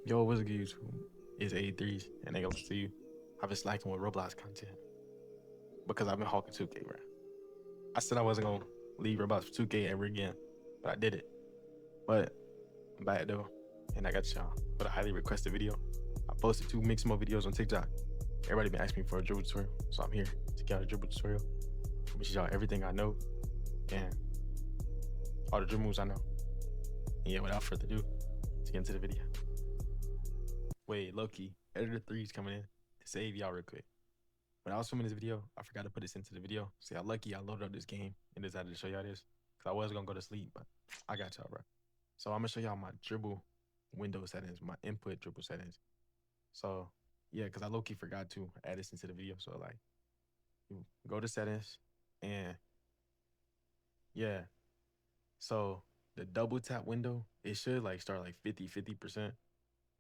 Yo, what's good, YouTube? It's 83s, and they gonna see you. I've been slacking with Roblox content because I've been hawking 2K, bro. I said I wasn't gonna leave Roblox for 2K ever again, but I did it. But I'm back though, and I got y'all with a highly requested video. I posted 2 Mixamo videos on TikTok. Everybody been asking me for a dribble tutorial, so I'm here to get out a dribble tutorial. I'm gonna show y'all everything I know and all the dribble moves I know. And yeah, without further ado, let's get into the video. Wait, low-key, editor 3's coming in to save y'all real quick. When I was filming this video, I forgot to put this into the video. See how lucky I loaded up this game and decided to show y'all this. Because I was going to go to sleep, but I got y'all, bro. So I'm going to show y'all my dribble window settings, my input dribble settings. So, yeah, because I low-key forgot to add this into the video. So, like, you go to settings and, yeah. So, the double tap window, it should, like, start, like, 50%.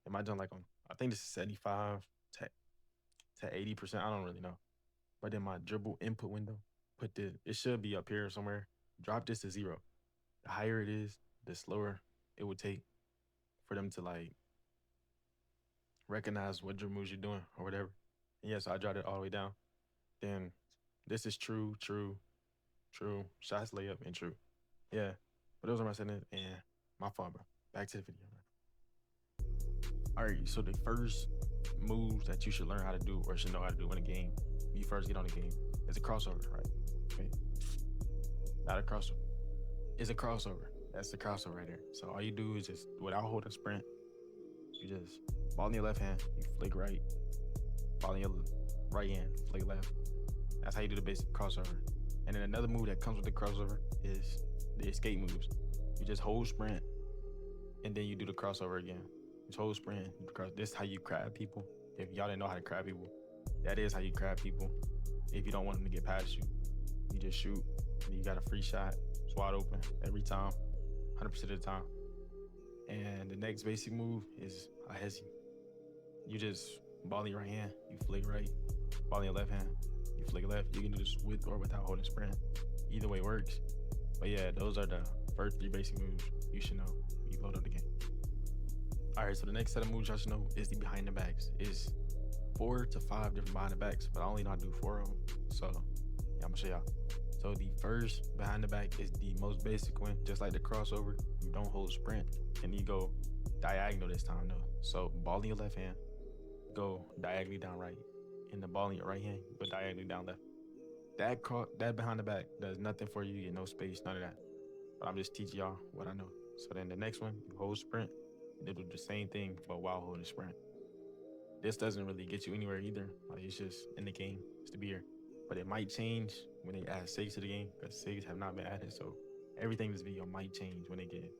Am I done, like, on, I think this is 75 to 80%. I don't really know. But in my dribble input window, it should be up here somewhere. Drop this to 0. The higher it is, the slower it would take for them to like recognize what dribble moves you're doing or whatever. And yeah, so I dropped it all the way down. Then this is true, shots, layup, and true. Yeah, but those are my settings, and my fault, bro. Back to the video, bro. All right, so the first moves that you should learn how to do or should know how to do in a game when you first get on the game is a crossover, right? Okay. Not a crossover. It's a crossover. That's the crossover right there. So all you do is just, without holding sprint, you just ball in your left hand, you flick right, ball in your right hand, flick left. That's how you do the basic crossover. And then another move that comes with the crossover is the escape moves. You just hold sprint, and then you do the crossover again. Just hold sprint, because this is how you crab people. If y'all didn't know how to crab people, that is how you crab people. If you don't want them to get past you, you just shoot, and you got a free shot. It's wide open every time, 100% of the time. And the next basic move is a hezzy. You just ball in your right hand, you flick right. Ball in your left hand, you flick left. You can do this with or without holding sprint. Either way works. But yeah, those are the first 3 basic moves you should know when you load up the game. All right, so the next set of moves y'all should know is the behind the backs. It's 4 to 5 different behind the backs, but I only know how to do 4 of them. So yeah, I'm gonna show y'all. So the first behind the back is the most basic one, just like the crossover. You don't hold sprint, and you go diagonal this time though. So ball in your left hand, go diagonally down right, and the ball in your right hand, go diagonally down left. That behind the back does nothing for you. You get no space, none of that. But I'm just teaching y'all what I know. So then the next one, you hold sprint. They do the same thing, but while holding sprint. This doesn't really get you anywhere either. Like, it's just in the game, it's to be here. But it might change when they add SIGs to the game, because SIGs have not been added. So everything in this video might change when they get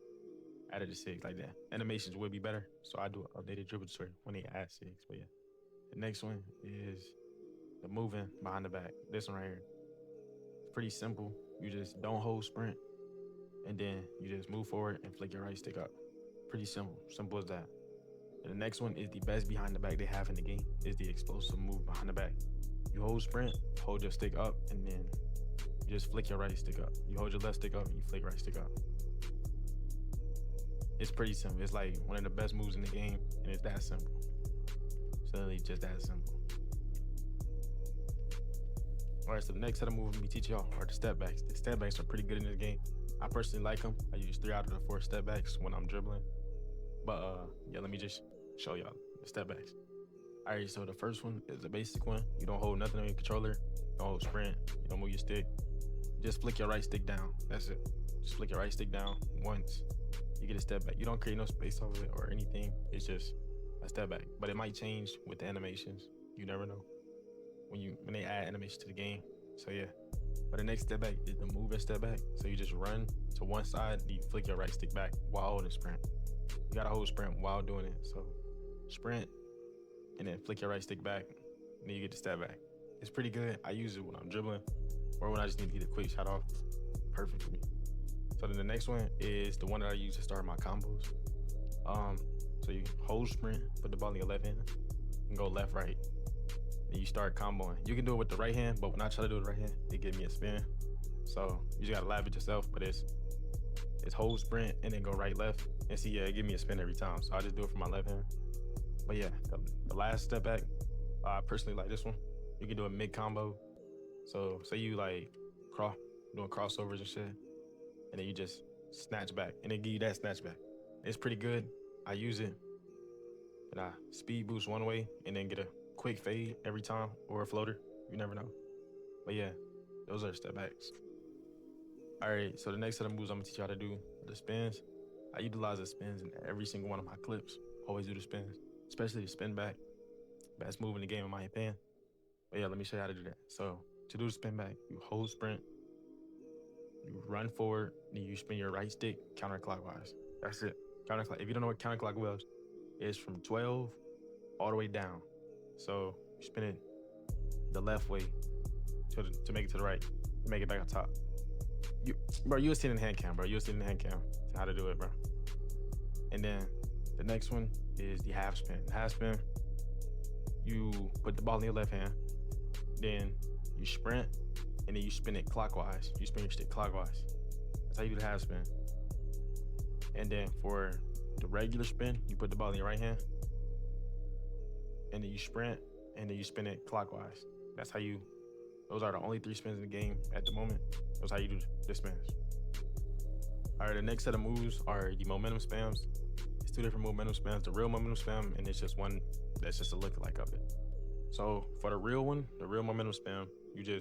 added to SIGs like that. Animations will be better. So I do an updated dribble tutorial when they add SIGs. But yeah, the next one is the moving behind the back. This one right here. It's pretty simple. You just don't hold sprint, and then you just move forward and flick your right stick up. Pretty simple as that. And the next one is the best behind the back they have in the game, is the explosive move behind the back. You hold sprint, hold your stick up, and then you just flick your right stick up. You hold your left stick up, and you flick right stick up. It's pretty simple. It's like one of the best moves in the game, and it's that simple. It's literally just that simple. All right, so the next set of moves I'm gonna be teaching y'all are the step backs. The step backs are pretty good in this game. I personally like them. I use 3 out of the 4 step backs when I'm dribbling. But yeah, let me just show y'all the step backs. All right, so the first one is a basic one. You don't hold nothing on your controller. You don't hold sprint. You don't move your stick. Just flick your right stick down. That's it. Just flick your right stick down once. You get a step back. You don't create no space off of it or anything. It's just a step back. But it might change with the animations. You never know when they add animation to the game. So yeah. But the next step back is the move and step back. So you just run to one side, you flick your right stick back while holding sprint. You gotta hold sprint while doing it. So sprint, and then flick your right stick back, and then you get the step back. It's pretty good. I use it when I'm dribbling or when I just need to get a quick shot off. Perfect for me. So then the next one is the one that I use to start my combos. So you hold sprint, put the ball in your left hand, and go left, right. Then you start comboing. You can do it with the right hand, but when I try to do it with the right hand, it gives me a spin. So you just gotta laugh at yourself, but it's is hold sprint and then go right left. And see, yeah, it give me a spin every time. So I just do it for my left hand. But yeah, the last step back, I personally like this one. You can do a mid combo. So say you like doing crossovers and shit, and then you just snatch back, and they give you that snatch back. It's pretty good. I use it, and I speed boost one way, and then get a quick fade every time, or a floater. You never know. But yeah, those are step backs. All right, so the next set of moves I'm gonna teach you how to do the spins. I utilize the spins in every single one of my clips. Always do the spins, especially the spin back. Best move in the game in my opinion. But yeah, let me show you how to do that. So to do the spin back, you hold sprint, you run forward, then you spin your right stick counterclockwise. That's it. Counterclock. If you don't know what counterclockwise is, from 12 all the way down. So you spin it the left way to make it to the right, to make it back on top. You'll see it in HandCam, bro. You'll see it in HandCam how to do it, bro. And then the next one is the half spin. The half spin, you put the ball in your left hand, then you sprint, and then you spin it clockwise. You spin your stick clockwise. That's how you do the half spin. And then for the regular spin, you put the ball in your right hand, and then you sprint, and then you spin it clockwise. That's how you, those are the only 3 spins in the game at the moment. That's how you do the spins. All right, the next set of moves are the momentum spams. It's 2 different momentum spams, the real momentum spam, and it's just one that's just a lookalike of it. So for the real one, the real momentum spam, you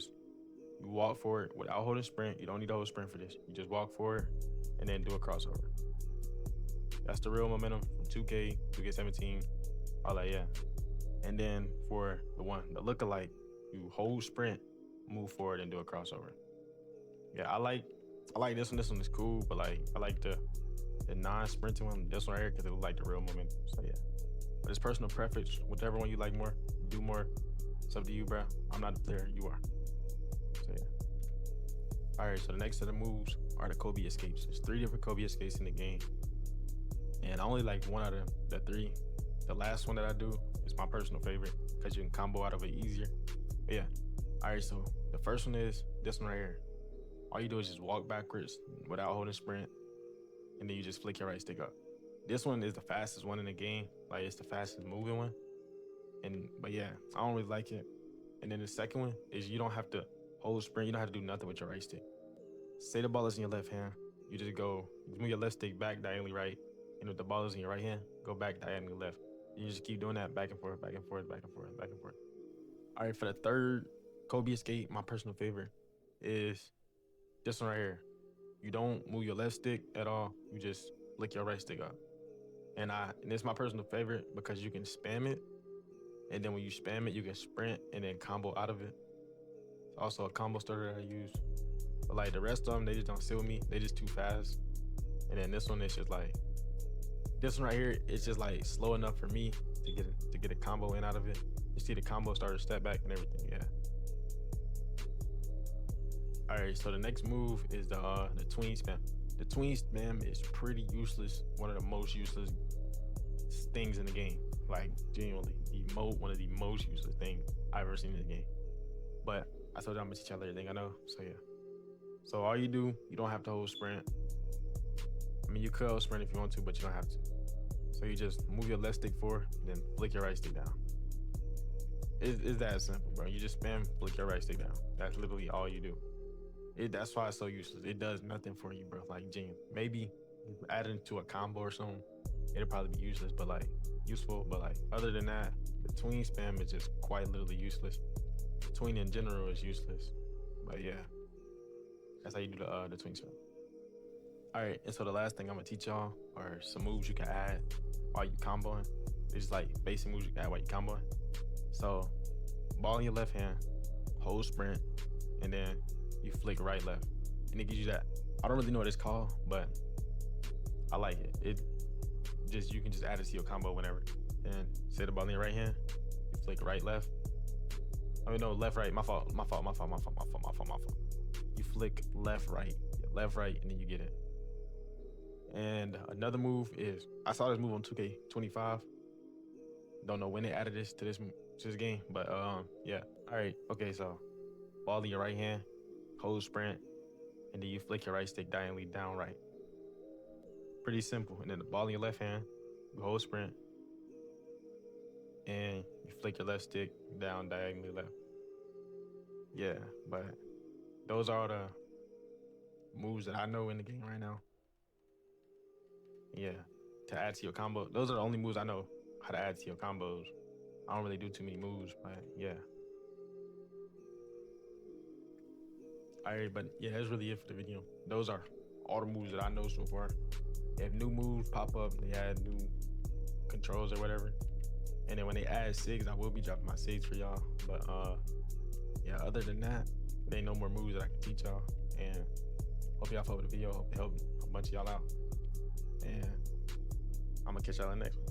walk forward without holding sprint. You don't need to hold sprint for this. You just walk forward and then do a crossover. That's the real momentum from 2K, 2K17, all that, yeah. And then for the lookalike, you hold sprint, move forward, and do a crossover. Yeah, I like this one. This one is cool, but like I like the non-sprinting one, this one right here, because it looks like the real momentum. So yeah, but it's personal preference. Whichever one you like more, do more. It's up to you, bro. I'm not there. You are. So yeah. All right. So the next set of moves are the Kobe escapes. There's 3 different Kobe escapes in the game, and I only like one out of the 3. The last one that I do is my personal favorite because you can combo out of it easier. But yeah. All right. So the first one is this one right here. All you do is just walk backwards without holding sprint, and then you just flick your right stick up. This one is the fastest one in the game. Like, it's the fastest moving one. But yeah, I don't really like it. And then the second one is you don't have to hold sprint. You don't have to do nothing with your right stick. Say the ball is in your left hand. You just move your left stick back diagonally right. And if the ball is in your right hand, go back diagonally left. You just keep doing that back and forth, back and forth, back and forth, back and forth. All right, for the third Kobe escape, my personal favorite is this one right here. You don't move your left stick at all. You just flick your right stick up. And it's my personal favorite because you can spam it. And then when you spam it, you can sprint and then combo out of it. It's also a combo starter that I use. But like the rest of them, they just don't sit with me. They just too fast. And then this one is just like, this one right here, it's just like slow enough for me to get a combo in out of it. You see the combo starter step back and everything, yeah. All right, so the next move is the tween spam. The tween spam is pretty useless. One of the most useless things in the game. Like, genuinely, one of the most useless things I've ever seen in the game. But I told you I'm gonna teach y'all everything I know, so yeah. So all you do, you don't have to hold sprint. I mean, you could hold sprint if you want to, but you don't have to. So you just move your left stick forward, then flick your right stick down. It's that simple, bro. You just spam, flick your right stick down. That's literally all you do. That's why it's so useless. It does nothing for you, bro. Like, genuine. Maybe add it to a combo or something, it'll probably be useless, but like useful. But like other than that, the tween spam is just quite literally useless. Tween in general is useless. But yeah, that's how you do the tween spam. All right, and so the last thing I'm gonna teach y'all are some moves you can add while you comboing. It's like basic moves you can add while you comboing. So, ball in your left hand, hold sprint, and then you flick right left, and it gives you that. I don't really know what it's called, but I like it. You can just add it to your combo whenever. And set the ball in your right hand, you flick right left. I mean, no, left right. My fault. You flick left right, and then you get it. And another move is, I saw this move on 2K25. Don't know when they added this to this game, but yeah. All right, okay, so ball in your right hand, hold sprint, and then you flick your right stick diagonally down right. Pretty simple. And then the ball in your left hand, you hold sprint, and you flick your left stick down diagonally left. Yeah, but those are the moves that I know in the game right now. Yeah, to add to your combo. Those are the only moves I know how to add to your combos. I don't really do too many moves, but yeah. All right, but yeah, that's really it for the video. Those are all the moves that I know so far. If new moves pop up, they add new controls or whatever. And then when they add SIGs, I will be dropping my SIGs for y'all. But yeah, other than that, there ain't no more moves that I can teach y'all. And hope y'all fuck with the video. Hope it helped a bunch of y'all out. And I'm gonna catch y'all in the next one.